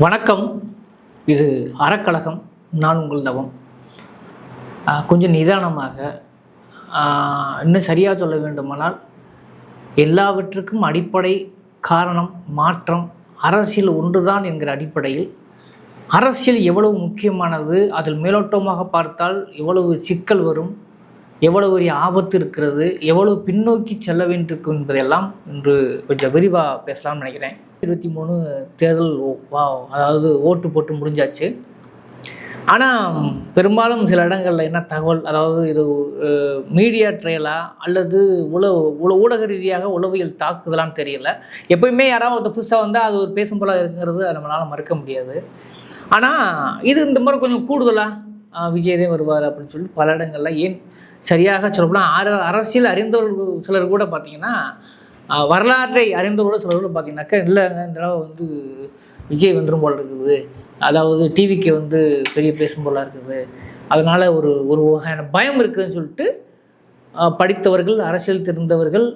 வணக்கம். இது அறக்கழகம். நான் உங்கள் தவம். கொஞ்சம் நிதானமாக, இன்னும் சரியாக சொல்ல வேண்டுமானால், எல்லாவற்றுக்கும் அடிப்படை காரணம் மாற்றம் அரசியல் ஒன்றுதான் என்கிற அடிப்படையில், அரசியல் எவ்வளவு முக்கியமானது, அதில் மேலோட்டமாக பார்த்தால் எவ்வளவு சிக்கல் வரும், எவ்வளவு பெரிய ஆபத்து இருக்கிறது, எவ்வளவு பின்னோக்கி செல்ல வேண்டியிருக்கும் என்பதையெல்லாம் இன்று கொஞ்சம் விரிவாக பேசலாம்னு நினைக்கிறேன். 23 தேர்தல் அதாவது ஓட்டு போட்டு முடிஞ்சாச்சு. ஆனால் பெரும்பாலும் சில இடங்களில் என்ன தகவல், அதாவது இது மீடியா ட்ரையலா அல்லது ஊடக ரீதியாக உளவியல் தாக்குதலான்னு தெரியல. எப்பயுமே யாராவது புதுசாக வந்தால் அது ஒரு பேசும் போல இருக்குங்கிறது நம்மளால் மறுக்க முடியாது. ஆனால் இது இந்த மாதிரி கொஞ்சம் கூடுதலாக விஜயதே வருவார் அப்படின்னு சொல்லிட்டு பல இடங்களில், ஏன் சரியாக சொல்லப்போனால் அரசியல் அறிந்தவர்கள் சிலர் கூட பார்த்திங்கன்னா, வரலாற்றை அறிந்தவரோட சிலர் கூட பார்த்திங்கனாக்கா, இல்லைங்க இந்த தடவை விஜய் வந்துடும் போல் இருக்குது, அதாவது டிவிக்கு பெரிய பேசும் போல இருக்குது, அதனால் ஒரு வகையான பயம் இருக்குதுன்னு சொல்லிட்டு படித்தவர்கள், அரசியல் தெரிந்தவர்கள்,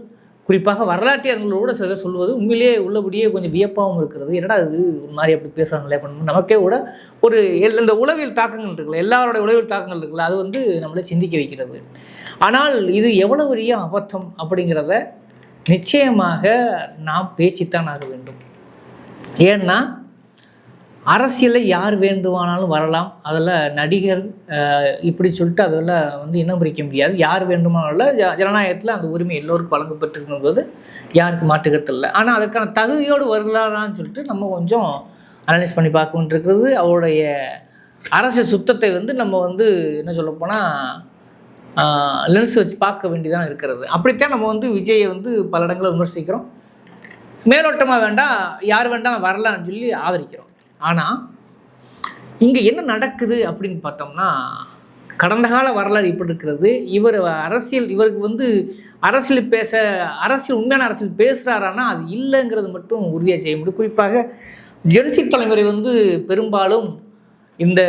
குறிப்பாக வரலாற்று அறிஞர்களோட சிலர் சொல்வது உண்மையிலேயே உள்ளபடியே கொஞ்சம் வியப்பாகவும் இருக்கிறது. என்னடா இது ஒரு மாதிரி அப்படி பேசுகிறாங்களே பண்ணணும், நமக்கே கூட ஒரு இந்த உளவியல் தாக்கங்கள் இருக்குல்ல, எல்லாரோட உளவியல் தாக்கங்கள் இருக்குல்ல, அது நம்மளை சிந்திக்க வைக்கிறது. ஆனால் இது எவ்வளோ பெரிய அபத்தம் அப்படிங்கிறத நிச்சயமாக நாம் பேசித்தான் ஆக வேண்டும். ஏன்னா அரசியலில் யார் வேண்டுமானாலும் வரலாம், அதில் நடிகர் இப்படி சொல்லிட்டு அதில் இனம் பிரிக்க முடியாது. யார் வேண்டுமானாலும் ஜனநாயகத்தில் அந்த உரிமை எல்லோருக்கும் வழங்கப்பட்டிருக்கும்போது யாருக்கு மாற்றுக்கிறது இல்லை. ஆனால் அதுக்கான தகுதியோடு வருகிறாரான்னு சொல்லிட்டு நம்ம கொஞ்சம் அனலைஸ் பண்ணி பார்க்க வேண்டியிருக்கிறது. அவருடைய அரசியல் சுத்தத்தை நம்ம என்ன சொல்லப்போனால் லென்ஸ் வச்சு பார்க்க வேண்டியதான் இருக்கிறது. அப்படித்தான் நம்ம விஜயை பல இடங்களை விமர்சிக்கிறோம். மேலோட்டமாக வேண்டாம், யார் வேண்டாம் வரலான்னு சொல்லி ஆதரிக்கிறோம். ஆனால் இங்கே என்ன நடக்குது அப்படின்னு பார்த்தோம்னா, கடந்த கால வரலாறு இப்படி இருக்கிறது. இவருக்கு அரசியல் உண்மையான அரசியல் பேசுகிறாரானா அது இல்லைங்கிறது மட்டும் உறுதியாக செய்ய முடியும். குறிப்பாக ஜென்சி தலைமுறை பெரும்பாலும் இந்த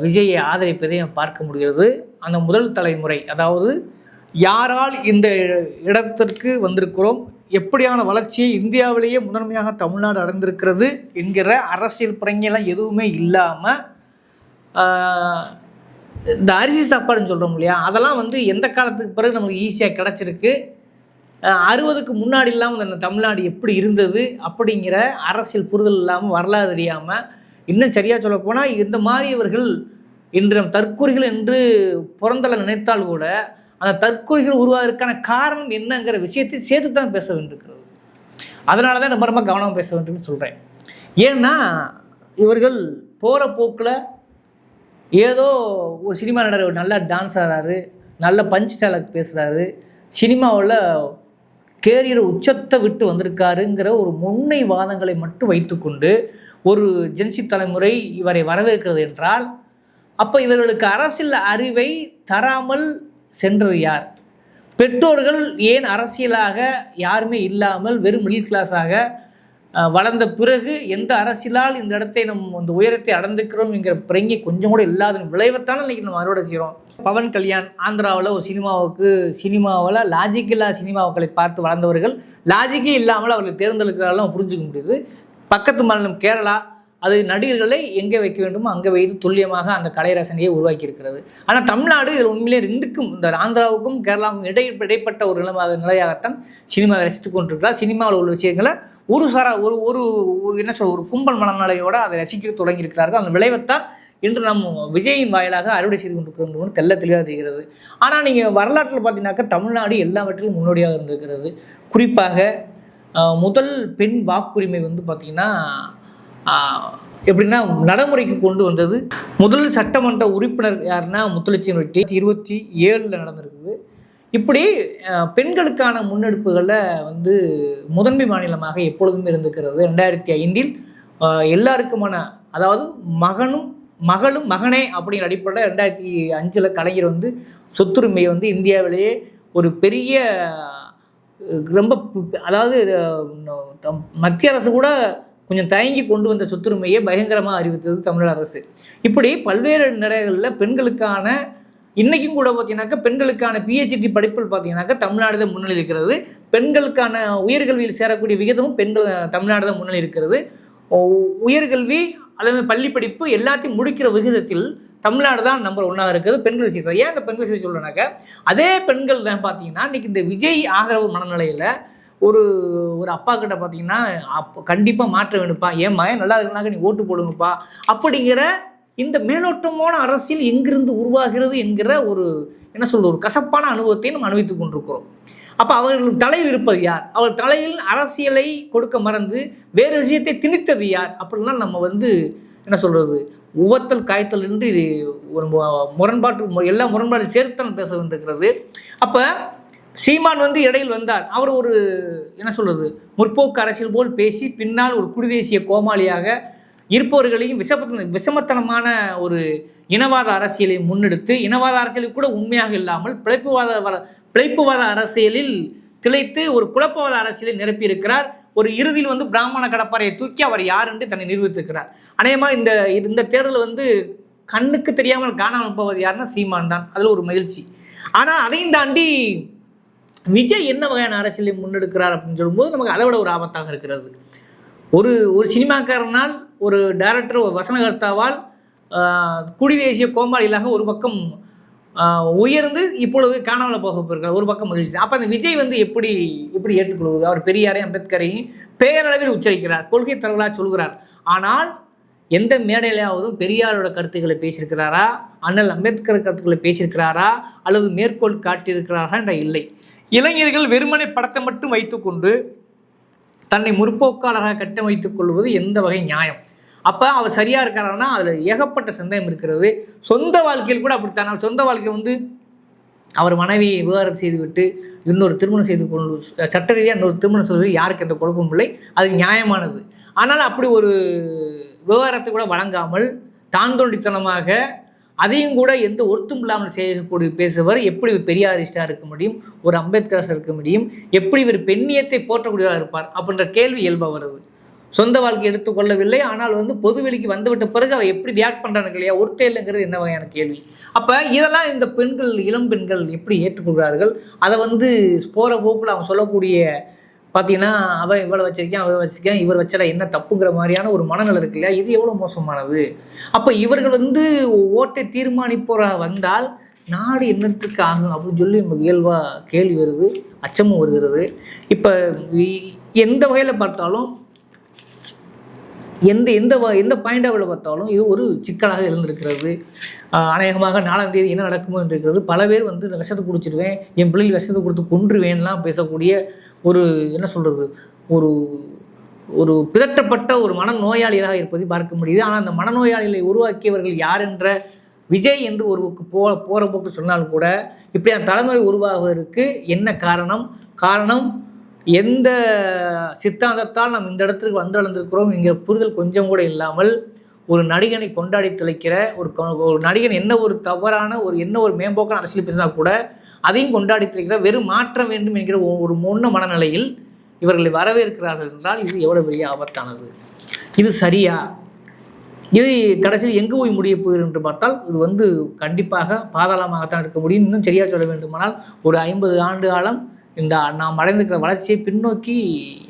விஜயை ஆதரிப்பதை பார்க்க முடிகிறது. அந்த முதல் தலைமுறை, அதாவது யாரால் இந்த இடத்திற்கு வந்திருக்கிறோம், எப்படியான வளர்ச்சியை இந்தியாவிலேயே முதன்மையாக தமிழ்நாடு அடைந்திருக்கிறது என்கிற அரசியல் பிரஞைலாம் எதுவுமே இல்லாமல், இந்த அரிசி சாப்பாடுன்னு சொல்கிறோம் இல்லையா, அதெல்லாம் எந்த காலத்துக்கு பிறகு நமக்கு ஈஸியாக கிடச்சிருக்கு, 60க்கு முன்னாடி இல்லாமல் இந்த தமிழ்நாடு எப்படி இருந்தது அப்படிங்கிற அரசியல் புரிதல் இல்லாமல், வரலாறு தெரியாமல், இன்னும் சரியாக சொல்லப்போனால் இந்த மாறியவர்கள் இன்று தற்கொலைகள் என்று புறந்தள நினைத்தால் கூட அந்த தற்கொலைகள் உருவாவதற்கான காரணம் என்னங்கிற விஷயத்தை சேர்த்து தான் பேச வேண்டியிருக்கிறது. அதனால தான் ரொம்ப ரொம்ப கவனமாக பேச வேண்டியதுன்னு சொல்கிறேன். ஏன்னா இவர்கள் போகிற போக்கில் ஏதோ ஒரு சினிமா நடிகர் நல்லா டான்ஸ் ஆடுறாரு, நல்ல பஞ்ச் டைலாக் பேசுகிறாரு, சினிமாவில் கேரியர் உச்சத்தை விட்டு வந்திருக்காருங்கிற ஒரு முன்னை வாதங்களை மட்டும் வைத்துக்கொண்டு ஒரு ஜென்சி தலைமுறை இவரை வரவேற்கிறது என்றால், அப்போ இவர்களுக்கு அரசியல் அறிவை தராமல் சென்றது யார்? பெற்றோர்கள் ஏன் அரசியலாக யாருமே இல்லாமல் வெறும் மிடில் கிளாஸாக வளர்ந்த பிறகு எந்த அரசியலால் இந்த இடத்தை இந்த உயரத்தை அடைந்திருக்கிறோம் என்கிற பிரங்கை கொஞ்சம் கூட இல்லாத விளைவைத்தானே இன்றைக்கி நம்ம அறுவடை செய்கிறோம். பவன் கல்யாண் ஆந்திராவில் ஒரு சினிமாவில் லாஜிக் இல்லாத சினிமாக்களை பார்த்து வளர்ந்தவர்கள், லாஜிக்கே இல்லாமல் அவர்களை தேர்ந்தெடுக்கிறாலும் புரிஞ்சுக்க முடியுது. பக்கத்து மாநிலம் கேரளா, அது நடிகர்களை எங்கே வைக்க வேண்டுமோ அங்கே வைத்து துல்லியமாக அந்த கலை ரசனையை உருவாக்கி இருக்கிறது. ஆனால் தமிழ்நாடு இதில் உண்மையிலே ரெண்டுக்கும், இந்த ஆந்திராவுக்கும் கேரளாவுக்கும் இடைப்பட்ட ஒரு நிலையாகத்தான் சினிமாவை ரசித்து கொண்டிருக்கிறார். சினிமாவில் உள்ள விஷயங்களை ஒரு கும்பல் மனநிலையோடு அதை ரசிக்க தொடங்கியிருக்கிறார்கள். அந்த விளைவைத்தான் இன்று நாம் விஜயின் வாயிலாக அறுவடை செய்து கொண்டிருக்கிறோம் தெல்ல தெளிவாக தெரிகிறது. ஆனால் நீங்கள் வரலாற்றில் பார்த்தீங்கன்னாக்கா தமிழ்நாடு எல்லாவற்றிலும் முன்னோடியாக இருந்திருக்கிறது. குறிப்பாக முதல் பெண் வாக்குரிமை பார்த்திங்கன்னா எப்படின்னா நடைமுறைக்கு கொண்டு வந்தது முதல் சட்டமன்ற உறுப்பினர் யாருன்னா முத்துலட்சுமி ரெட்டி 27 நடந்திருக்குது. இப்படி பெண்களுக்கான முன்னெடுப்புகளில் முதன்மை மாநிலமாக எப்பொழுதுமே இருந்திருக்கிறது. 2005 எல்லாருக்குமான, அதாவது மகளும் மகனே அப்படிங்கிற அடிப்படையில் 2005 கலைஞர் சொத்துரிமையை இந்தியாவிலேயே ஒரு பெரிய ரொம்ப, அதாவது மத்திய அரசு கூட கொஞ்சம் தயங்கி கொண்டு வந்த சொத்துரிமையை பயங்கரமாக அறிவித்தது தமிழக அரசு. இப்படி பல்வேறு நிலைகளில் பெண்களுக்கான இன்றைக்கும் கூட பார்த்தீங்கன்னாக்கா பெண்களுக்கான பிஹெச்டி படிப்பில் பார்த்தீங்கன்னாக்கா தமிழ்நாடு தான் முன்னணி இருக்கிறது. பெண்களுக்கான உயர்கல்வியில் சேரக்கூடிய விகிதமும் தமிழ்நாடு தான் முன்னணி இருக்கிறது. உயர்கல்வி அல்லது பள்ளி படிப்பு எல்லாத்தையும் முடிக்கிற விகிதத்தில் தமிழ்நாடு தான் நம்பர் 1 இருக்குது பெண்கள் விஷயத்தில். ஏன் இந்த பெண்கள் விஷயம் சொல்கிறேன்னாக்க, அதே பெண்கள் தான் பார்த்தீங்கன்னா இன்றைக்கி இந்த விஜய் ஆதரவு மனநிலையில் ஒரு ஒரு அப்பா கிட்ட பார்த்தீங்கன்னா கண்டிப்பாக மாற்ற வேணும்ப்பா, என் மகன் நல்லா இருக்குனாக்க நீ ஓட்டு போடுங்கப்பா அப்படிங்கிற இந்த மேலோட்டமான அரசியல் எங்கிருந்து உருவாகிறது என்கிற ஒரு என்ன சொல்ற ஒரு கசப்பான அனுபவத்தை நம்ம அனுபவித்துக் கொண்டிருக்கிறோம். அப்போ அவர்கள் தலையில் இருப்பது யார்? அவர் தலையில் அரசியலை கொடுக்க மறந்து வேறு விஷயத்தை திணித்தது யார்? அப்படிலாம் நம்ம என்ன சொல்கிறது, உவத்தல் காய்த்தல் என்று இது ஒரு முரண்பாட்டு எல்லா முரண்பாடு சேர்த்தல் பேச வேண்டியிருக்கிறது. அப்போ சீமான் இடையில் வந்தார். அவர் ஒரு என்ன சொல்கிறது முற்போக்கு அரசியல் போல் பேசி பின்னால் ஒரு குடிதேசிய கோமாளியாக இருப்பவர்களையும் விஷமத்தனமான ஒரு இனவாத அரசியலை முன்னெடுத்து, இனவாத அரசியலுக்கு கூட உண்மையாக இல்லாமல் பிழைப்புவாத அரசியலில் திளைத்து ஒரு குழப்பவாத அரசியலை நிரப்பியிருக்கிறார். ஒரு இறுதியில் பிராமண கடப்பாறையை தூக்கி அவர் யார் என்று தன்னை நிரூபித்திருக்கிறார். அநேகமாக இந்த தேர்தல் கண்ணுக்கு தெரியாமல் காணாமல் போவது யாருன்னா சீமான் தான். அதில் ஒரு மகிழ்ச்சி. ஆனால் அதையும் தாண்டி விஜய் என்ன வகையான அரசியலை முன்னெடுக்கிறார் அப்படின்னு சொல்லும்போது நமக்கு அதை விட ஒரு ஆபத்தாக இருக்கிறது. ஒரு சினிமாக்காரனால், ஒரு டைரக்டர், ஒரு வசனகர்த்தாவால் குடி தேசிய கோமாளிகளாக ஒரு பக்கம் உயர்ந்து இப்பொழுது காணாமல் போக போயிருக்கார், ஒரு பக்கம் மகிழ்ச்சி. அப்போ அந்த விஜய் எப்படி ஏற்றுக்கொள்வது? அவர் பெரியாரையும் அம்பேத்கரையும் பேரளவில் உச்சரிக்கிறார், கொள்கை தலைவர்களாக சொல்கிறார். ஆனால் எந்த மேடையிலாவதும் பெரியாரோட கருத்துக்களை பேசியிருக்கிறாரா, அண்ணல் அம்பேத்கர் கருத்துக்களை பேசியிருக்கிறாரா, அல்லது மேற்கோள் காட்டியிருக்கிறாரா என்ற இல்லை. இளைஞர்கள் வெறுமனை படத்தை மட்டும் வைத்துக்கொண்டு தன்னை முற்போக்காளராக கட்டமைத்துக் கொள்வது எந்த வகை நியாயம்? அப்போ அவர் சரியாக இருக்காருன்னா அதில் ஏகப்பட்ட சந்தேகம் இருக்கிறது. சொந்த வாழ்க்கையில் கூட அப்படித்தான். சொந்த வாழ்க்கையில் அவர் மனைவியை விவாகரத்து செய்துவிட்டு இன்னொரு திருமணம் செய்து கொண்டு சட்ட ரீதியாக இன்னொரு திருமணம் செய்வது யாருக்கு எந்த குழப்பமும் இல்லை, அது நியாயமானது. ஆனால் அப்படி ஒரு விவகாரத்தை கூட வழங்காமல் தான் தோண்டித்தனமாக அதையும் கூட எந்த ஒருத்தும் இல்லாமல் செய்யக்கூடிய பேசுவர் எப்படி பெரியாரிஸ்டாக இருக்க முடியும், ஒரு அம்பேத்கராக இருக்க முடியும், எப்படி இவர் பெண்ணியத்தை போற்றக்கூடியவராக இருப்பார் அப்படின்ற கேள்வி இயல்பாக வருது. சொந்த வாழ்க்கை எடுத்துக்கொள்ளவில்லை, ஆனால் பொதுவெளிக்கு வந்துவிட்ட பிறகு அவள் எப்படி ரியாக்ட் பண்ணுறாங்க இல்லையா, ஒருத்தே இல்லைங்கிறது என்ன வகையான கேள்வி. அப்போ இதெல்லாம் இந்த பெண்கள், இளம் பெண்கள் எப்படி ஏற்றுக்கொள்கிறார்கள்? அதை போகிற போக்கில் அவங்க சொல்லக்கூடிய பார்த்தீங்கன்னா அவன் இவ்வளோ வச்சிருக்கேன், அவன் வச்சிருக்கேன், இவர் வச்சல என்ன தப்புங்கிற மாதிரியான ஒரு மனநிலை இருக்கு இல்லையா, இது எவ்வளோ மோசமானது. அப்போ இவர்கள் ஓட்டை தீர்மானிப்பவராக வந்தால் நாடு என்னத்துக்கு ஆகும் அப்படின்னு சொல்லி நமக்கு இயல்பாக கேள்வி வருது, அச்சமும் வருகிறது. இப்போ எந்த வகையில் பார்த்தாலும் எந்த பாயிண்ட் ஆஃப் பார்த்தாலும் இது ஒரு சிக்கலாக இருந்திருக்கிறது. அநேகமாக 4ஆம் தேதி என்ன நடக்குமோ என்று இருக்கிறது. பல பேர் விஷத்தை குடிச்சிடுவேன், என் பிள்ளைகள் விஷத்தை கொடுத்து கொன்றுவேன்லாம் பேசக்கூடிய ஒரு என்ன சொல்கிறது ஒரு ஒரு பிதற்றப்பட்ட ஒரு மனநோயாளிகளாக இருப்பதை பார்க்க முடியுது. ஆனால் அந்த மனநோயாளிகளை உருவாக்கியவர்கள் யார் என்ற விஜய் என்று ஒரு போகிற போக்கு சொன்னாலும் கூட இப்படியான தலைமுறை உருவாகுவதற்கு என்ன காரணம் எந்த சித்தாந்தத்தால் நாம் இந்த இடத்துக்கு வந்தடைந்திருக்கிறோம் என்கிற புரிதல் கொஞ்சம் கூட இல்லாமல் ஒரு நடிகனை கொண்டாடி திளைக்கிற ஒரு நடிகன் என்ன ஒரு தவறான என்ன ஒரு மேம்போக்கான அரசியல் பேசினா கூட அதையும் கொண்டாடி திளைக்கிற வெறும் மாற்றம் வேண்டும் என்கிற ஒரு முன்ன மனநிலையில் இவர்களை வரவேற்கிறார்கள் என்றால் இது எவ்வளவு பெரிய ஆபத்தானது. இது சரியா? இது கடைசியில் எங்கு போய் முடிய போகிறது என்று பார்த்தால் இது கண்டிப்பாக பாதாளமாகத்தான் இருக்க முடியும். இன்னும் சரியாக சொல்ல வேண்டுமானால் ஒரு 50 ஆண்டு காலம் இந்த நாம் அடைந்திருக்கிற வளர்ச்சியை பின்னோக்கி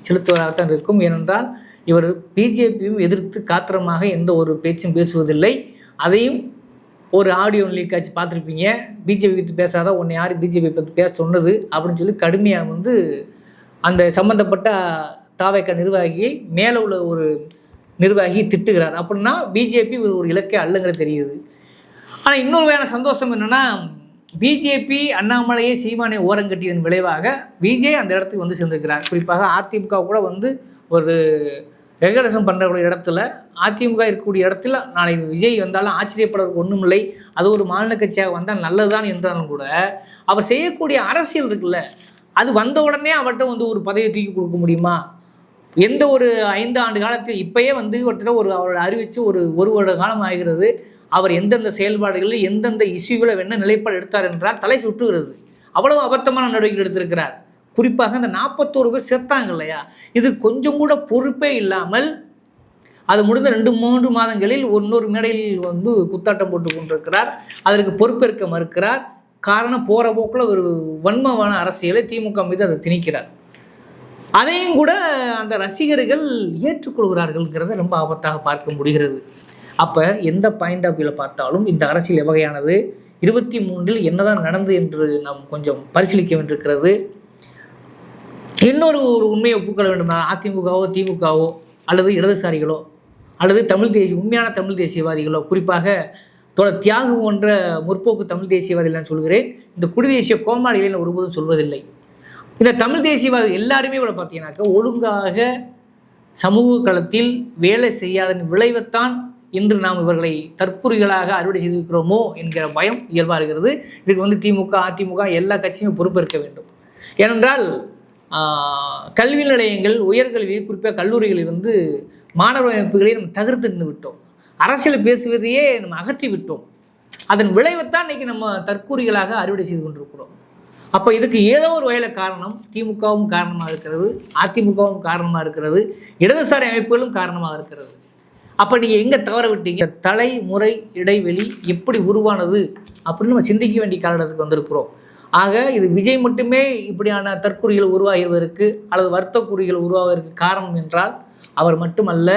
செலுத்துவதாகத்தான் இருக்கும். ஏனென்றால் இவர் பிஜேபியும் எதிர்த்து காத்திரமாக எந்த ஒரு பேச்சும் பேசுவதில்லை. அதையும் ஒரு ஆடியோ லீக் ஆச்சு பார்த்துருப்பீங்க. பிஜேபி பற்றி பேசாத உன்னை யார் பிஜேபி பற்றி பேச சொன்னது அப்படின்னு சொல்லி கடுமையாக அந்த சம்மந்தப்பட்ட தாவேக நிர்வாகியை மேலே உள்ள ஒரு நிர்வாகி திட்டுகிறார். அப்படின்னா பிஜேபி ஒரு இலக்கை அல்லங்கிறது தெரியுது. ஆனால் இன்னொரு வகையான சந்தோஷம் என்னென்னா, பிஜேபி அண்ணாமலையை சீமானை ஓரங்கட்டியதன் விளைவாக விஜய் அந்த இடத்துக்கு சேர்ந்திருக்கிறார். குறிப்பாக அதிமுக கூட ஒரு ரெகுலேஷன் பண்ணுறக்கூடிய இடத்துல, அதிமுக இருக்கக்கூடிய இடத்துல நாளை விஜய் வந்தாலும் ஆச்சரியப்படுறதுக்கு ஒன்றும் இல்லை. அது ஒரு மாநில கட்சியாக வந்தால் நல்லதுதான் என்றாலும் கூட அவர் செய்யக்கூடிய அரசியல் இருக்குல்ல, அது வந்த உடனே அவர்கிட்ட ஒரு பதவியை தூக்கி கொடுக்க முடியுமா? எந்த ஒரு 5 ஆண்டு காலத்தில் இப்போயே அவரோட அறிவித்து ஒரு வருட காலம் ஆகிறது. அவர் எந்தெந்த செயல்பாடுகளில் எந்தெந்த இஷ்யூகளை என்ன நிலைப்பாடு எடுத்தார் என்றால் தலை சுற்றுகிறது. அவ்வளவு அபத்தமான நடவடிக்கை எடுத்திருக்கிறார். குறிப்பாக அந்த 41 பேர் சேர்த்தாங்க இல்லையா, இது கொஞ்சம் கூட பொறுப்பே இல்லாமல் அது முடிந்த 2-3 மாதங்களில் இன்னொரு மேடையில் குத்தாட்டம் போட்டு கொண்டிருக்கிறார். அதற்கு பொறுப்பேற்க மறுக்கிறார். காரணம் போகிற போக்கில் ஒரு வன்மமான அரசியலை திமுக மீது அதை திணிக்கிறார். அதையும் கூட அந்த ரசிகர்கள் ஏற்றுக்கொள்கிறார்கள்ங்கிறத ரொம்ப ஆபத்தாக பார்க்க முடிகிறது. அப்போ எந்த பாயிண்ட் ஆஃப் வியூவில் பார்த்தாலும் இந்த அரசியல் எவ்வகையானது, 23 என்னதான் நடந்தது என்று நாம் கொஞ்சம் பரிசீலிக்க வேண்டியிருக்கிறது. இன்னொரு உண்மையை ஒப்புக்கொள்ள வேண்டுமா, அதிமுகவோ திமுகவோ அல்லது இடதுசாரிகளோ அல்லது உண்மையான தமிழ் தேசியவாதிகளோ, குறிப்பாக தியாகம் போன்ற முற்போக்கு தமிழ் தேசியவாதிகள் நான் சொல்கிறேன், இந்த குடிதேசிய கோமாளிகளை நான் ஒருபோதும் சொல்வதில்லை. இந்த தமிழ் தேசியவாதிகள் எல்லாருமே கூட பார்த்தீங்கன்னாக்கா ஒழுங்காக சமூக களத்தில் வேலை செய்யாதன் விளைவைத்தான் இன்று நாம் இவர்களை தற்குறிகளாக அறுவடை செய்திருக்கிறோமோ என்கிற பயம் இயல்பாக இருக்கிறது. இதுக்கு திமுக அதிமுக எல்லா கட்சியும் பொறுப்பேற்க வேண்டும். ஏனென்றால் கல்வி நிலையங்கள், உயர்கல்வி, குறிப்பாக கல்லூரிகளில் மாணவர் அமைப்புகளை நம்ம தகர்த்து விட்டோம். அரசியல் பேசுவதையே நம்ம அகற்றி விட்டோம். அதன் விளைவைத்தான் இன்றைக்கி நம்ம தற்கூறிகளாக அறுவடை செய்து கொண்டிருக்கிறோம். அப்போ இதுக்கு ஏதோ ஒரு வகையில் காரணம் திமுகவும் காரணமாக இருக்கிறது, அதிமுகவும் காரணமாக இருக்கிறது, இடதுசாரி அமைப்புகளும் காரணமாக இருக்கிறது. அப்போ நீங்கள் எங்கே தவற விட்டீங்க? தலைமுறை இடைவெளி எப்படி உருவானது அப்படின்னு நம்ம சிந்திக்க வேண்டிய காலகட்டத்துக்கு வந்திருக்கிறோம். ஆக இது விஜய் மட்டுமே இப்படியான தற்கூறிகள் உருவாகிறதற்கு அல்லது வர்த்தக்கூறிகள் உருவாவதற்கு காரணம் என்றால் அவர் மட்டுமல்ல,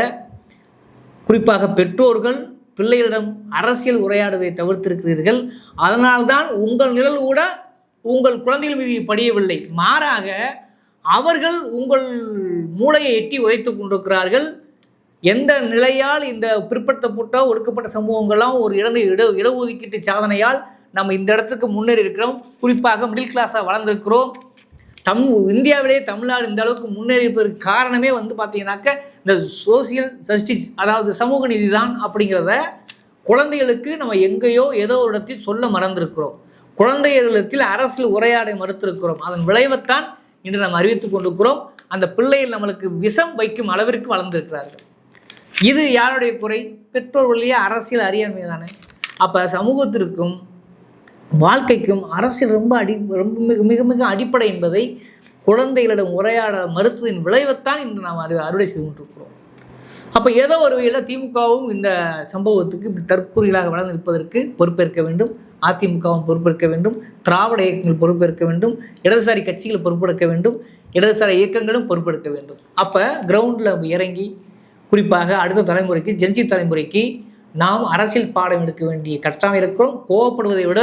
குறிப்பாக பெற்றோர்கள் பிள்ளைகளிடம் அரசியல் உரையாடுவதை தவிர்த்திருக்கிறீர்கள். அதனால்தான் உங்கள் நிழல் கூட உங்கள் குழந்தைகள் மீது படியவில்லை. மாறாக அவர்கள் உங்கள் மூளையை எட்டி உதைத்து கொண்டிருக்கிறார்கள். எந்த நிலையால் இந்த பிற்படுத்தப்பட்ட ஒடுக்கப்பட்ட சமூகங்கள்லாம் ஒரு இடஒதுக்கீட்டு சாதனையால் நம்ம இந்த இடத்துக்கு முன்னேறி இருக்கிறோம். குறிப்பாக மிடில் கிளாஸாக வளர்ந்துருக்கிறோம். இந்தியாவிலேயே தமிழ்நாடு இந்த அளவுக்கு முன்னேறிப்பதற்கு காரணமே பார்த்தீங்கன்னாக்க இந்த சோசியல் ஜஸ்டிஸ், அதாவது சமூக நீதி தான் அப்படிங்கிறத குழந்தைகளுக்கு நம்ம எங்கேயோ ஏதோ ஒரு இடத்தில் சொல்ல மறந்திருக்கிறோம். குழந்தைகளிடத்தில் அரசியல் உரையாடை மறுத்திருக்கிறோம். அதன் விளைவைத்தான் இன்று நாம் அறிவித்துக் கொண்டிருக்கிறோம். அந்த பிள்ளைகள் நம்மளுக்கு விஷம் வைக்கும் அளவிற்கு வளர்ந்திருக்கிறார்கள். இது யாருடைய குறை? பெற்றோர்களையே அரசியல் அறியாமை தானே. அப்போ சமூகத்திற்கும் வாழ்க்கைக்கும் அரசியல் ரொம்ப மிக மிக அடிப்படை என்பதை குழந்தைகளிடம் உரையாட மறுத்ததின் விளைவைத்தான் இன்று நாம் அறுவடை செய்து கொண்டிருக்கிறோம். அப்போ ஏதோ ஒரு வகையில் திமுகவும் இந்த சம்பவத்துக்கு இப்படி தற்கூறிகளாக வளர்ந்து இருப்பதற்கு பொறுப்பேற்க வேண்டும். அதிமுகவும் பொறுப்பேற்க வேண்டும். திராவிட இயக்கங்கள் பொறுப்பேற்க வேண்டும். இடதுசாரி கட்சிகள் பொறுப்பெடுக்க வேண்டும். இடதுசாரி இயக்கங்களும் பொறுப்பெடுக்க வேண்டும். அப்போ கிரவுண்டில் இறங்கி குறிப்பாக அடுத்த தலைமுறைக்கு, ஜென்சி தலைமுறைக்கு நாம் அரசியல் பாடம் எடுக்க வேண்டிய கட்டாயம் இருக்கிறோம். கோவப்படுவதை விட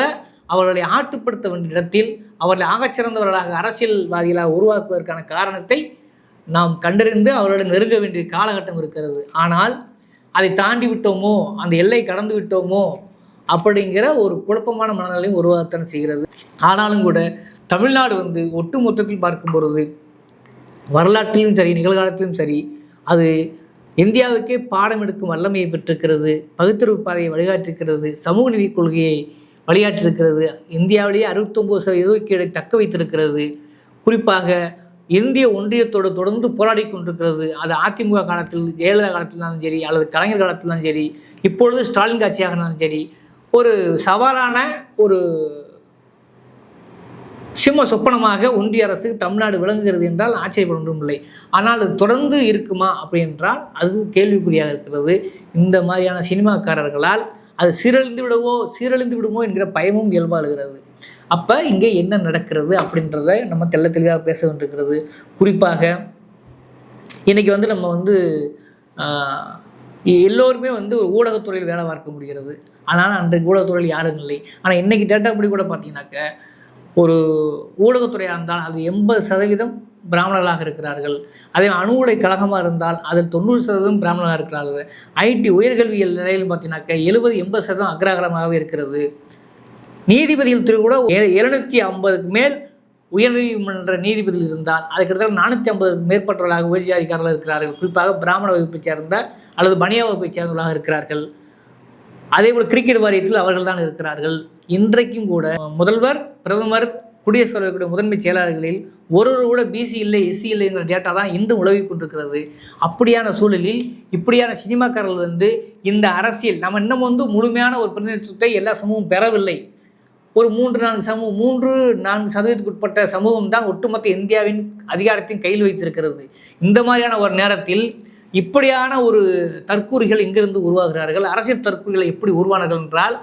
அவர்களை ஆட்டுப்படுத்த வேண்டிய இடத்தில் அவர்களை ஆகச்சிறந்தவர்களாக அரசியல்வாதிகளாக உருவாக்குவதற்கான காரணத்தை நாம் கண்டறிந்து அவர்களை நெருங்க வேண்டிய காலகட்டம் இருக்கிறது. ஆனால் அதை தாண்டி விட்டோமோ, அந்த எல்லை கடந்து விட்டோமோ அப்படிங்கிற ஒரு குழப்பமான மனநிலையும் உருவாகத்தான் செய்கிறது. ஆனாலும் கூட தமிழ்நாடு ஒட்டு மொத்தத்தில் பார்க்கும் பொழுது வரலாற்றிலும் சரி நிகழ்காலத்திலும் சரி அது இந்தியாவுக்கே பாடம் எடுக்கும் வல்லமையை பெற்றிருக்கிறது. பகுத்தறிவு பாதையை வழிகாட்டிருக்கிறது. சமூக நீதி கொள்கையை வழிகாட்டிருக்கிறது. இந்தியாவிலேயே 69% ஒதுக்கீடை தக்க வைத்திருக்கிறது. குறிப்பாக இந்திய ஒன்றியத்தோடு தொடர்ந்து போராடி கொண்டிருக்கிறது. அது அதிமுக காலத்தில், ஜெயலலிதா காலத்திலும் சரி, அல்லது கலைஞர் காலத்திலும் சரி, இப்பொழுது ஸ்டாலின் காட்சியாக இருந்தாலும் சரி, ஒரு சவாலான ஒரு சிம்ம சொப்பனமாக ஒன்றிய அரசு தமிழ்நாடு விளங்குகிறது என்றால் ஆச்சரியப்பட ஒன்றும் இல்லை. ஆனால் அது தொடர்ந்து இருக்குமா அப்படி என்றால் அது கேள்விக்குறியாக இருக்கிறது. இந்த மாதிரியான சினிமாக்காரர்களால் அது சீரழிந்து விடுமோ என்கிற பயமும் இயல்பாகிறது. அப்போ இங்கே என்ன நடக்கிறது அப்படின்றத நம்ம தெளிவாக பேச வேண்டியிருக்கிறது. குறிப்பாக இன்றைக்கி நம்ம எல்லோருமே ஊடகத்துறையில் வேலை பார்க்க முடிகிறது. ஆனால் அன்றைக்கு ஊடகத்துறையில் யாரும் இல்லை. ஆனால் இன்றைக்கி டேட்டாப்படி கூட பார்த்தீங்கன்னாக்க ஒரு ஊடகத்துறையாக இருந்தால் அது 80% பிராமணர்களாக இருக்கிறார்கள். அதே அணு உலை கழகமாக இருந்தால் அதில் 90% பிராமணர்களாக இருக்கிறார்கள். ஐடி உயர்கல்வியல் நிலையில் பார்த்தீங்கன்னாக்க 70-80% அக்ரஹாரமாகவே இருக்கிறது. நீதிபதிகள் துறை கூட 750க்கு மேல் உயர்நீதிமன்ற நீதிபதிகள் இருந்தால் அது கிட்டத்தட்ட 450க்கு மேற்பட்டவர்களாக உயர்ஜாதிக்காரர்கள் இருக்கிறார்கள். குறிப்பாக பிராமண வகுப்பை சேர்ந்த அல்லது பனியா வகுப்பை சேர்ந்தவர்களாக இருக்கிறார்கள். அதேபோல் கிரிக்கெட் வாரியத்தில் அவர்கள் தான் இருக்கிறார்கள். இன்றைக்கும் கூட முதல்வர், பிரதமர், குடியரசுத் தலைவருடைய முதன்மை செயலாளர்களில் ஒருவர் கூட பிசி இல்லை, எஸ்சி இல்லைங்கிற டேட்டா தான் இன்றும் உலவி கொண்டிருக்கிறது. அப்படியான சூழலில் இப்படியான சினிமாக்காரர்கள் இந்த அரசியல் நம்ம இன்னும் முழுமையான ஒரு பிரதிநிதித்துவத்தை எல்லா சமூகமும் பெறவில்லை. ஒரு 3-4% உட்பட்ட சமூகம் தான் ஒட்டுமொத்த இந்தியாவின் அதிகாரத்தின் கையில் வைத்திருக்கிறது. இந்த மாதிரியான ஒரு நேரத்தில் இப்படியான ஒரு தற்கூறிகள் எங்கிருந்து உருவாகிறார்கள்? அரசியல் தற்கூறிகளை எப்படி உருவானார்கள் என்றால்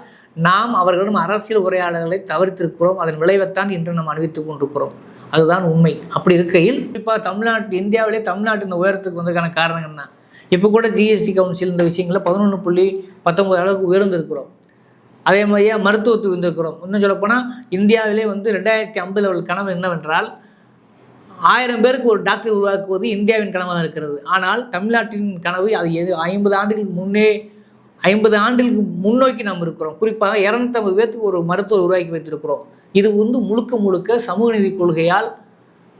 நாம் அவர்களிடம் அரசியல் உரையாடல்களை தவிர்த்திருக்கிறோம். அதன் விளைவைத்தான் இன்று நாம் அறிவித்துக் கொண்டிருக்கிறோம். அதுதான் உண்மை. அப்படி இருக்கையில் குறிப்பாக இந்தியாவிலே தமிழ்நாட்டு இந்த உயரத்துக்கு வந்ததுக்கான காரணம் என்ன? இப்போ கூட ஜிஎஸ்டி கவுன்சில் இந்த விஷயங்களில் 11.19 அளவுக்கு உயர்ந்திருக்கிறோம். அதே மாதிரியே மருத்துவத்துக்கு வந்திருக்கிறோம். இன்னும் சொல்லப்போனால் இந்தியாவிலே 2050 கனவு என்னவென்றால் 1000 பேருக்கு ஒரு டாக்டர் உருவாக்குவது இந்தியாவின் கனவாக இருக்கிறது. ஆனால் தமிழ்நாட்டின் கனவு அது 50 ஆண்டுகளுக்கு முன்னோக்கி நாம் இருக்கிறோம். குறிப்பாக 250 பேருக்கு ஒரு மருத்துவர் உருவாக்கி வைத்திருக்கிறோம். இது முழுக்க முழுக்க சமூக நீதி கொள்கையால்,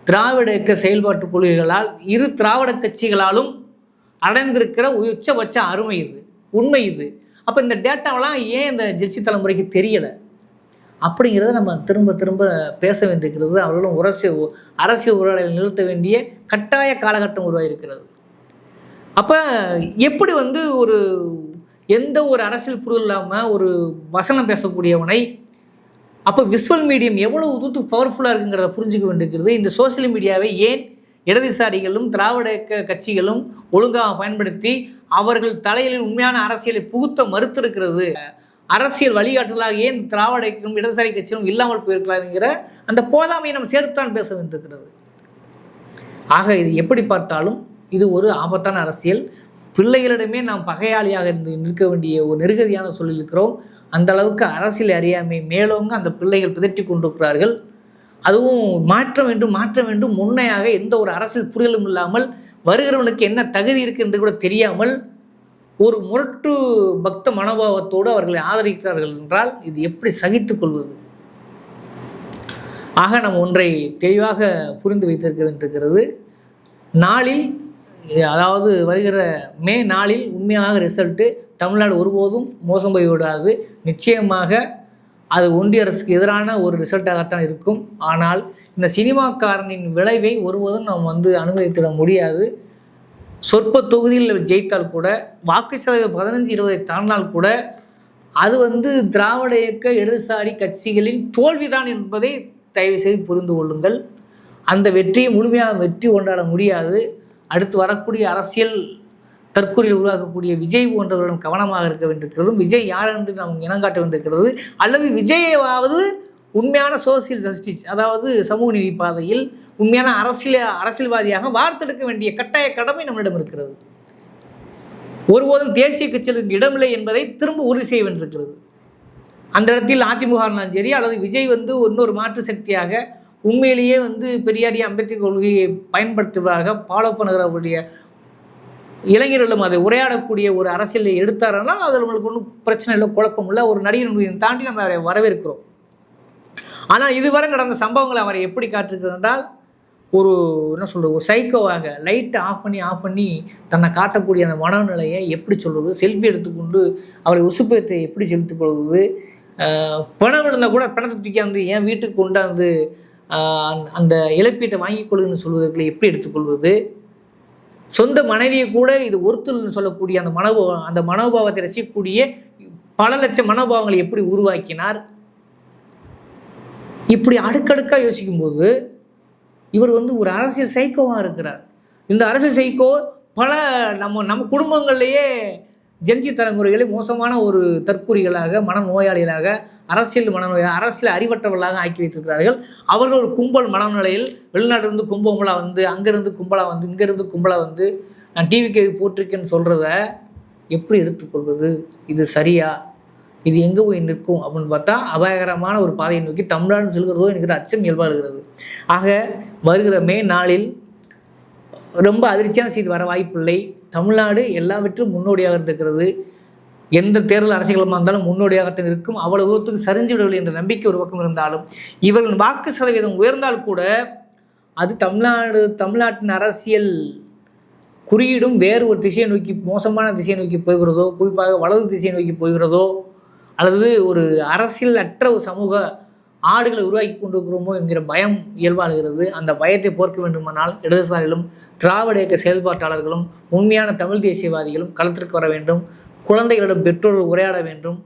திராவிட இயக்க செயல்பாட்டு கொள்கைகளால், இரு திராவிட கட்சிகளாலும் அடைந்திருக்கிற உச்சபட்ச அருமை இது, உண்மை இது. அப்போ இந்த டேட்டாவெல்லாம் ஏன் இந்த ஜெர்சி தலைமுறைக்கு தெரியலை அப்படிங்கிறத நம்ம திரும்ப திரும்ப பேச வேண்டியிருக்கிறது. அவர்களும் அரசியல் உரையாடலை நிறுத்த வேண்டிய கட்டாய காலகட்டம் உருவாகிருக்கிறது. அப்போ எப்படி எந்த ஒரு அரசியல் புரிதல் இல்லாமல் ஒரு வசனம் பேசக்கூடியவனை, அப்போ விஷுவல் மீடியம் எவ்வளவு தூரத்துக்கு பவர்ஃபுல்லாக இருக்குங்கிறத புரிஞ்சுக்க வேண்டியிருக்கிறது. இந்த சோசியல் மீடியாவை ஏன் இடதுசாரிகளும் திராவிட கட்சிகளும் ஒழுங்காக பயன்படுத்தி அவர்கள் தலையில் உண்மையான அரசியலை புகுத்த மறுத்திருக்கிறது? அரசியல் வழிகாட்டுதலாக ஏன் திராவிட இயக்கம் இடதுசாரி கட்சிகளும் இல்லாமல் போயிருக்கலாம்ங்கிற அந்த போதாமையை நம்ம சேர்த்துத்தான் பேச வேண்டியிருக்கிறது. ஆக இது எப்படி பார்த்தாலும் இது ஒரு ஆபத்தான அரசியல். பிள்ளைகளிடமே நாம் பகையாளியாக நிற்க வேண்டிய ஒரு நெருக்கடியான சூழலில் இருக்கிறோம். அந்த அளவுக்கு அரசியல் அறியாமை மேலோங்க அந்த பிள்ளைகள் பிதற்றி கொண்டிருக்கிறார்கள். அதுவும் மாற்ற வேண்டும் முன்னையாக எந்த ஒரு அரசியல் புரிதலும் இல்லாமல், வருகிறவனுக்கு என்ன தகுதி இருக்கு என்று கூட தெரியாமல் ஒரு முரட்டு பக்த மனோபாவத்தோடு அவர்களை ஆதரிக்கிறார்கள் என்றால் இது எப்படி சகித்து கொள்வது? ஆக நாம் ஒன்றை தெளிவாக புரிந்து வைத்திருக்க வேண்டியிருக்கிறது. நாளில், அதாவது வருகிற மே 4 உண்மையாக ரிசல்ட்டு தமிழ்நாடு ஒருபோதும் மோசம் போய் விடாது. நிச்சயமாக அது ஒன்றிய அரசுக்கு எதிரான ஒரு ரிசல்ட்டாகத்தான் இருக்கும். ஆனால் இந்த சினிமாக்காரனின் விளைவை ஒருபோதும் நாம் அனுமதித்திட முடியாது. சொற்ப தொகுதியில் ஜெயித்தால் கூட, வாக்கு சதவீதம் 15-20 தாண்டினால் கூட அது திராவிட இயக்க இடதுசாரி கட்சிகளின் தோல்விதான் என்பதை தயவு செய்து புரிந்து கொள்ளுங்கள். அந்த வெற்றியை முழுமையாக வெற்றி கொண்டாட முடியாது. அடுத்து வரக்கூடிய அரசியல் தற்கொலையில் உருவாக்கக்கூடிய விஜய் போன்றவர்களும் கவனமாக இருக்க வேண்டியிருக்கிறது. விஜய் யார் என்று நாம் இனங்காட்ட வேண்டியிருக்கிறது. அல்லது விஜயாவது உண்மையான சோசியல் ஜஸ்டிஸ், அதாவது சமூக நீதி பாதையில் உண்மையான அரசியல்வாதியாக வார்த்தெடுக்க வேண்டிய கட்டாய கடமை நம்மளிடம் இருக்கிறது. ஒருபோதும் தேசிய கட்சிகளுக்கு இடமில்லை என்பதை திரும்ப உறுதி செய்ய வேண்டியிருக்கிறது. அந்த இடத்தில் அதிமுக இருந்தாலும் சரி, அல்லது விஜய் இன்னொரு மாற்று சக்தியாக உண்மையிலேயே பெரியாரிய அம்பேத்கர் கொள்கையை பயன்படுத்துவதாக ஃபாலோ பண்ணுகிறவருடைய இளைஞர்களும் அதை உரையாடக்கூடிய ஒரு அரசியலை எடுத்தாருன்னா அது நம்மளுக்கு ஒன்றும் பிரச்சனை இல்லை, குழப்பம் இல்லை. ஒரு நடிகர் தாண்டி நம்ம அவரை வரவேற்கிறோம். ஆனால் இதுவரை நடந்த சம்பவங்களை அவரை எப்படி காட்டிருக்கிறது என்றால், ஒரு சைக்கோவாக லைட்டை ஆஃப் பண்ணி தன்னை காட்டக்கூடிய அந்த மனநிலையை எப்படி சொல்வது, செல்ஃபி எடுத்துக்கொண்டு அவரை உசுப்பத்தை எப்படி செலுத்திக் கொள்வது, பணம் இருந்தால் கூட பணத்தை தூக்கி என் வீட்டுக்கு கொண்டாந்து அந்த இழப்பீட்டை வாங்கிக் கொள்ளுன்னு சொல்வதற்குள்ள எப்படி எடுத்துக்கொள்வது, சொந்த மனைவியை கூட இது ஒருத்தல்னு சொல்லக்கூடிய அந்த மனோபாவத்தை ரசிக்கக்கூடிய பல லட்சம் மனோபாவங்களை எப்படி உருவாக்கினார். இப்படி அடுக்கடுக்காக யோசிக்கும்போது இவர் ஒரு அரசியல் சைக்கோவாக இருக்கிறார். இந்த அரசியல் சைக்கோ பல நம்ம குடும்பங்கள்லேயே ஜென்சி தலைமுறைகளை மோசமான ஒரு தற்கூறிகளாக, மனநோயாளிகளாக, அரசியல் அறிவற்றவர்களாக ஆக்கி வைத்திருக்கிறார்கள். அவர்கள் ஒரு கும்பல் மனநிலையில் வெளிநாட்டிலிருந்து கும்பலாக அங்கேருந்து கும்பலாக இங்கேருந்து கும்பலாக நான் டிவிக்கு போட்டிருக்கேன்னு சொல்கிறத எப்படி எடுத்துக்கொள்வது? இது சரியா? இது எங்கே போய் நிற்கும் அப்படின்னு பார்த்தா அபாயகரமான ஒரு பாதையை நோக்கி தமிழ்நாடு செல்கிறதோ என்கிற அச்சம் இயல்பாகிறது. ஆக வருகிற மே 4 ரொம்ப அதிர்ச்சியான செய்தி வர வாய்ப்பில்லை. தமிழ்நாடு எல்லாவற்றும் முன்னோடியாக இருக்கிறது. எந்த தேர்தல் அரசியலமாக இருந்தாலும் முன்னோடியாகத்தான் இருக்கும். அவ்வளவு தூரத்துக்கு சரிஞ்சு விடவில்லை என்ற நம்பிக்கை ஒரு பக்கம் இருந்தாலும், இவர்கள் வாக்கு சதவீதம் உயர்ந்தால் கூட அது தமிழ்நாட்டின் அரசியல் குறியீடும் வேறு ஒரு திசையை நோக்கி, மோசமான திசையை நோக்கி போகிறதோ, குறிப்பாக வலது திசையை நோக்கி போகிறதோ, அல்லது ஒரு அரசியல் அற்ற ஒரு சமூக ஆடுகளை உருவாக்கி கொண்டிருக்கிறோமோ என்கிற பயம் இயல்பாகிறது. அந்த பயத்தை போர்க்க வேண்டுமானால் இடதுசாரிகளும் திராவிட இயக்க செயல்பாட்டாளர்களும் உண்மையான தமிழ் தேசியவாதிகளும் களத்திற்கு வர வேண்டும். குழந்தைகளிடம் பெற்றோர்கள் உரையாட வேண்டும்.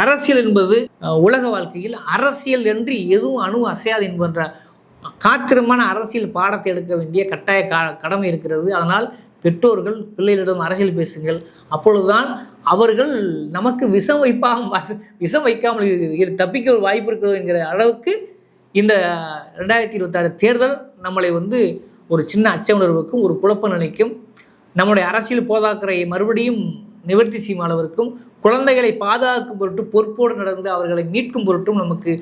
அரசியல் என்பது உலக வாழ்க்கையில் அரசியல் என்று எதுவும் அசையாது என்கின்ற காத்திரமான அரசியல் பாடத்தை எடுக்க வேண்டிய கட்டாய கடமை இருக்கிறது. அதனால் பெற்றோர்கள் பிள்ளைகளிடம் அரசியல் பேசுங்கள். அப்பொழுதுதான் அவர்கள் நமக்கு விஷம் வைக்காமல் தப்பிக்க ஒரு வாய்ப்பு இருக்கிறது என்கிற அளவுக்கு இந்த 2026 தேர்தல் நம்மளை வந்து ஒரு சின்ன அச்ச உணர்வுக்கும் ஒரு குழப்ப நிலைக்கும் நம்முடைய அரசியல் போதாக்கரை மறுபடியும் நிவர்த்தி செய்யும் அளவிற்கும் குழந்தைகளை பாதுகாக்கும் பொருட்டு பொறுப்போடு நடந்து அவர்களை மீட்கும் பொருட்டும் நமக்கு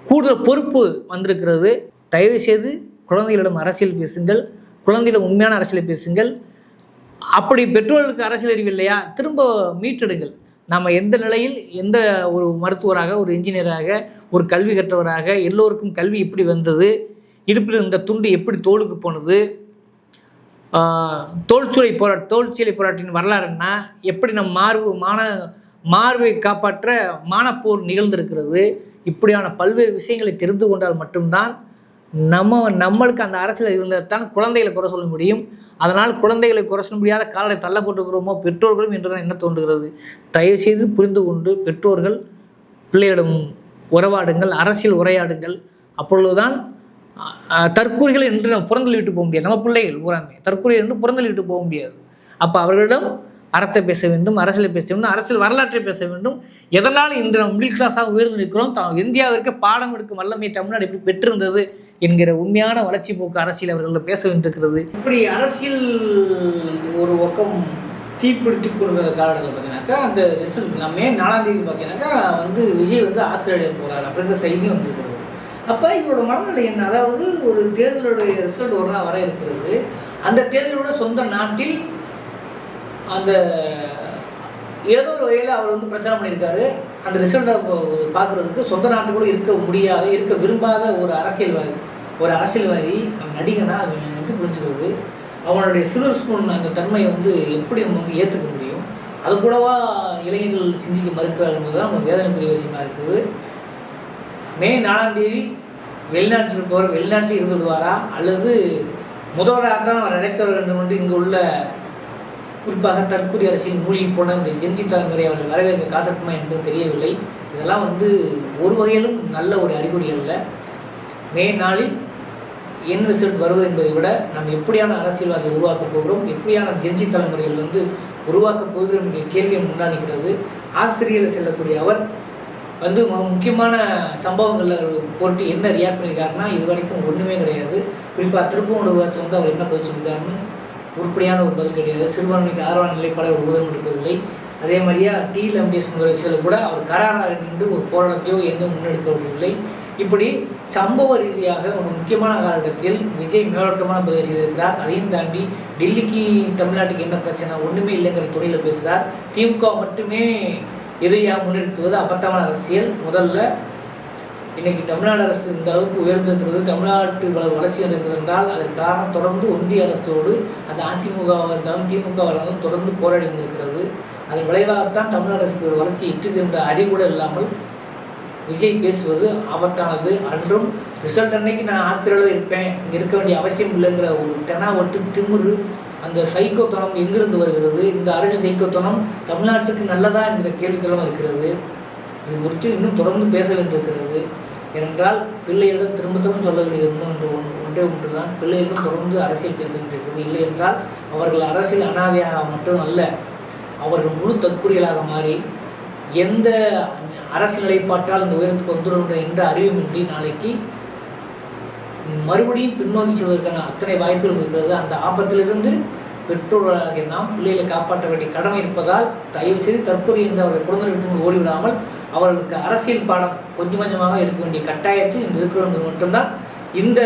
கூடுதல் பொறுப்பு வந்திருக்கிறது. தயவுசெய்து குழந்தைகளிடம் அரசியல் பேசுங்கள், குழந்தைகளிடம் உண்மையான அரசியலை பேசுங்கள். அப்படி பெற்றோர்களுக்கு அரசியல் அறிவு இல்லையா, திரும்ப மீட்டெடுங்கள். நம்ம எந்த நிலையில் எந்த ஒரு மருத்துவராக, ஒரு இன்ஜினியராக, ஒரு கல்வி கற்றவராக, எல்லோருக்கும் கல்வி எப்படி வந்தது, இடுப்பில் இருந்த துண்டு எப்படி தோளுக்கு போனது, தோல்சிலை போராட்டின் வரலாறு என்ன, எப்படி நம் மார்பை காப்பாற்ற மானப்போர் நிகழ்ந்திருக்கிறது, இப்படியான பல்வேறு விஷயங்களை தெரிந்து கொண்டால் மட்டும்தான் நம்மளுக்கு அந்த அரசியல் இருந்தால் தான் குழந்தைகளை குறை சொல்ல முடியும். அதனால் குழந்தைகளை குறை சொல்ல முடியாத காலத்தை தள்ளப்பட்டுக்கிறோமோ பெற்றோர்களும் என்றுதான் என்ன தோன்றுகிறது. தயவுசெய்து புரிந்து கொண்டு பெற்றோர்கள் பிள்ளைகளிடம் உறவாடுங்கள், அரசியல் உரையாடுங்கள். அப்பொழுதுதான் தற்கூறிகள் என்று நம்ம புறந்தள்ளிவிட்டு போக முடியாது. நம்ம பிள்ளைகள் பூராமே தற்கூறிகள் என்று புறந்தள்ளிவிட்டு போக முடியாது. அப்போ அவர்களிடம் அறத்தை பேச வேண்டும், அரசியலை பேச வேண்டும், அரசியல் வரலாற்றை பேச வேண்டும். எதனால் இன்று நம்ம மிடில் கிளாஸாக உயர்ந்து நிற்கிறோம், இந்தியாவிற்கு பாடம் எடுக்கும் வல்லமை தமிழ்நாடு எப்படி பெற்றிருந்தது என்கிற உண்மையான வளர்ச்சி போக்கு அரசியல் அவர்கள் பேச வேண்டியிருக்கிறது. இப்படி அரசியல் ஒரு பக்கம் தீப்பிடித்து கொடுக்குற காலத்தில் பார்த்தீங்கன்னாக்கா அந்த ரிசல்ட் மே 4ஆம் தேதி பார்த்தீங்கன்னாக்கா விஜய் ஆஸ்திரேலியா போகிறார் அப்படிங்கிற செய்தி வந்திருக்கிறது. அப்போ இவரோட மனநிலை என்ன, அதாவது ஒரு தேர்தலுடைய ரிசல்ட் ஒரு நாள் வர இருக்கிறது. அந்த தேர்தலோட சொந்த நாட்டில் அந்த ஏதோ ஒரு வகையில் அவர் பிரச்சாரம் பண்ணியிருக்காரு. அந்த ரிசல்ட்டை பார்க்குறதுக்கு சொந்த நாட்டு கூட இருக்க விரும்பாத ஒரு அரசியல்வாதி நடிகனா அவன் எப்படி புரிஞ்சுக்கிறது, அவனுடைய சில்வர் ஸ்பூன் அந்த தன்மை எப்படி நம்ம ஏற்றுக்க முடியும், அது கூடவா இளைஞர்கள் சிந்திக்க மறுக்கிறார்கள் என்பது தான் நம்ம வேதனைக்குரிய விஷயமா இருக்குது. மே 4ஆம் தேதி வெளிநாட்டில் இருப்பவர் வெளிநாட்டில் இருந்து விடுவாரா, அல்லது முதல்வராக தான் அவர் நினைத்தவர் வேண்டும் என்று இங்கு உள்ள குறிப்பாக தற்கொலை அரசியல் மூழ்கி போன இந்த ஜென்சி தலைமுறை அவர்கள் வரவேற்க காத்திருக்குமா என்பது தெரியவில்லை. இதெல்லாம் ஒரு வகையிலும் நல்ல ஒரு அறிகுறி அல்ல. மே 4இல் என் ரிசல்ட் வருவது என்பதை விட நாம் எப்படியான அரசியல்வாதியை உருவாக்கப் போகிறோம், எப்படியான ஜென்சி தலைமுறைகள் உருவாக்கப் போகிறோம் என்ற கேள்வியை முன்னாடிக்கிறது. ஆஸ்திரேலியாவில் செல்லக்கூடிய அவர் முக்கியமான சம்பவங்களில் பொருட்டு என்ன ரியாக்ட் பண்ணியிருக்காருன்னா இது வரைக்கும் ஒன்றுமே கிடையாது. குறிப்பாக திருப்பூர் விவகாரத்தில் அவர் என்ன பதில் சொல்லியிருக்காருன்னு உருப்படியான ஒரு பதில் கிடையாது. சிறுபான்மைக்கு ஆதரவான நிலைப்பாடு ஒரு உதவி எடுக்கவில்லை. அதே மாதிரியா TLMDS விஷயத்தில் கூட அவர் கராராக நின்று ஒரு போராட்டத்தையோ எதுவும் முன்னெடுக்கவில்லை. இப்படி சம்பவ ரீதியாக ஒரு முக்கியமான காலகட்டத்தில் விஜய் மேலோட்டமான பதில் செய்திருக்கிறார். அதையும் தாண்டி டெல்லிக்கு தமிழ்நாட்டுக்கு என்ன பிரச்சனை, ஒன்றுமே இல்லைங்கிற துறையில் பேசுகிறார். திமுக மட்டுமே எதிரியாக முன்னிறுத்துவது அபத்தமான அரசியல். முதல்ல இன்றைக்கி தமிழ்நாடு அரசு இந்த அளவுக்கு உயர்ந்திருக்கிறது, தமிழ்நாட்டு வளர்ச்சி இருக்கிறது என்றால் அதற்கு காரணம் தொடர்ந்து ஒன்றிய அரசோடு அது அதிமுகவாக இருந்தாலும் திமுகவாக இருந்தாலும் தொடர்ந்து போராடி வந்திருக்கிறது. அதன் விளைவாகத்தான் தமிழ்நாடு அரசுக்கு ஒரு வளர்ச்சி இட்டுகின்ற அறிவுகூட இல்லாமல் விஜய் பேசுவது ஆபத்தானது. அன்றும் ரிசல்ட் அன்னைக்கு நான் ஆஸ்திரேலியாவில் இருப்பேன், இங்கே இருக்க வேண்டிய அவசியம் இல்லைங்கிற ஒரு தெனாவட்டு திமிரு, அந்த சைக்கோத்தனம் எங்கிருந்து வருகிறது, இந்த அரசு சைக்கோத்தனம் தமிழ்நாட்டுக்கு நல்லதா என்கிற கேள்விகளும் இருக்கிறது. இது குறித்து இன்னும் தொடர்ந்து பேச வேண்டியிருக்கிறது. ஏனென்றால் பிள்ளைகளிடம் திரும்ப சொல்ல வேண்டியது ஒன்றே தான், பிள்ளைகளிடம் தொடர்ந்து அரசியல் பேச வேண்டியிருக்கிறது. இல்லை என்றால் அவர்கள் அரசியல் அனாதையாக மட்டும் அல்ல, அவர்கள் முழு தற்கொலைகளாக மாறி எந்த அரசியல் நிலைப்பாட்டால் இந்த உயரத்துக்கு வந்துடும் என்ற அறிவுமின்றி நாளைக்கு மறுபடியும் பின்னோக்கி செல்வதற்கான அத்தனை வாய்ப்புகள் இருக்கிறது. அந்த ஆபத்திலிருந்து பெற்றோர்களாகிய நாம் பிள்ளைகளை காப்பாற்ற வேண்டிய கடமை இருப்பதால் தயவு செய்து தற்கொலை என்று அவர்கள் குழந்தை விட்டு ஓடிவிடாமல் அவர்களுக்கு அரசியல் பாடம் கொஞ்சம் கொஞ்சமாக எடுக்க வேண்டிய கட்டாயத்தில் இன்று இருக்கிறோம் என்பது மட்டும்தான் இந்த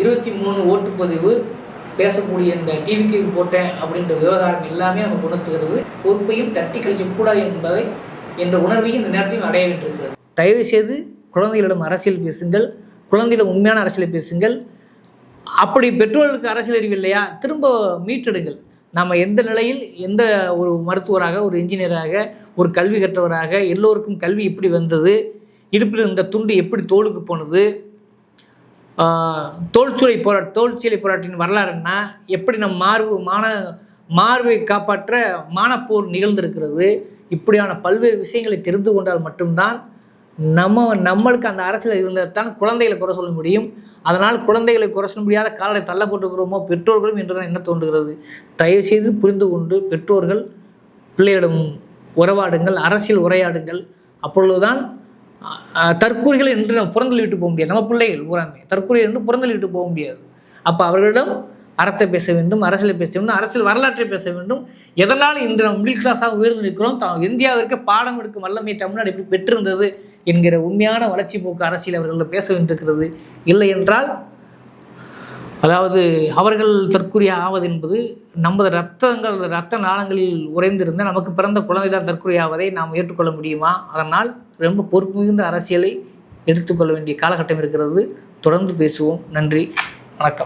23 ஓட்டுப்பதிவு பேசக்கூடிய இந்த டிவிக்கு போட்டேன் அப்படின்ற விவகாரம் எல்லாமே நமக்கு உணர்த்துகிறது. பொறுப்பையும் தட்டி கழிக்கக்கூடாது என்பதை என்ற உணர்வையும் இந்த நேரத்தில் அடைய வேண்டியிருக்கிறது. தயவு செய்து குழந்தைகளிடம் அரசியல் பேசுங்கள், குழந்தைகளிடம் உண்மையான அரசியலை பேசுங்கள். அப்படி பெற்றோர்களுக்கு அரசியல் அறிவு இல்லையா, திரும்ப மீட்டெடுங்கள். நம்ம எந்த நிலையில் எந்த ஒரு மருத்துவராக, ஒரு இன்ஜினியராக, ஒரு கல்வி கற்றவராக, எல்லோருக்கும் கல்வி எப்படி வந்தது, இடுப்பில் இருந்த துண்டு எப்படி தோளுக்கு போனது, தோல்சிலை போராட்டின் வரலாறு என்ன, எப்படி நம் மார்பை காப்பாற்ற மானப்போர் நிகழ்ந்திருக்கிறது, இப்படியான பல்வேறு விஷயங்களை தெரிந்து கொண்டால் மட்டும்தான் நம்மளுக்கு அந்த அரசியல் இருந்தால் தான் குழந்தைகளை குறை சொல்ல முடியும். அதனால் குழந்தைகளை குறை சொல்ல முடியாத காலத்தை தள்ளப்பட்டுக்கிறோமோ பெற்றோர்களும் என்றுதான் என்ன தோன்றுகிறது. தயவுசெய்து புரிந்து கொண்டு பெற்றோர்கள் பிள்ளைகளிடம் உறவாடுங்கள், அரசியல் உரையாடுங்கள். அப்பொழுதுதான் தற்கூறிகள் என்று நம்ம புறந்தள்ளிவிட்டு போக முடியாது. நம்ம பிள்ளைகள் பூராமே தற்கூறிகள் என்று புறந்தள்ளிவிட்டு போக முடியாது. அப்போ அவர்களிடம் அறத்தை பேச வேண்டும், அரசியலை பேச வேண்டும், அரசியல் வரலாற்றை பேச வேண்டும். எதனால் இன்று நம்ம மிடில் கிளாஸாக உயர்ந்து நிற்கிறோம், இந்தியாவிற்கு பாடம் எடுக்கும் வல்லமை தமிழ்நாடு எப்படி பெற்றிருந்தது என்கிற உண்மையான வளர்ச்சி போக்கு அரசியல் அவர்கள் பேச வேண்டியிருக்கிறது. இல்லை என்றால் அதாவது அவர்கள் தற்கொலை ஆவது என்பது நமது இரத்த நாளங்களில் உறைந்திருந்த நமக்கு பிறந்த குழந்தைதான் தற்கொலை ஆவதை நாம் ஏற்றுக்கொள்ள முடியுமா? அதனால் ரொம்ப பொறுப்பு மிகுந்த அரசியலை எடுத்துக்கொள்ள வேண்டிய காலகட்டம் இருக்கிறது. தொடர்ந்து பேசுவோம். நன்றி, வணக்கம்.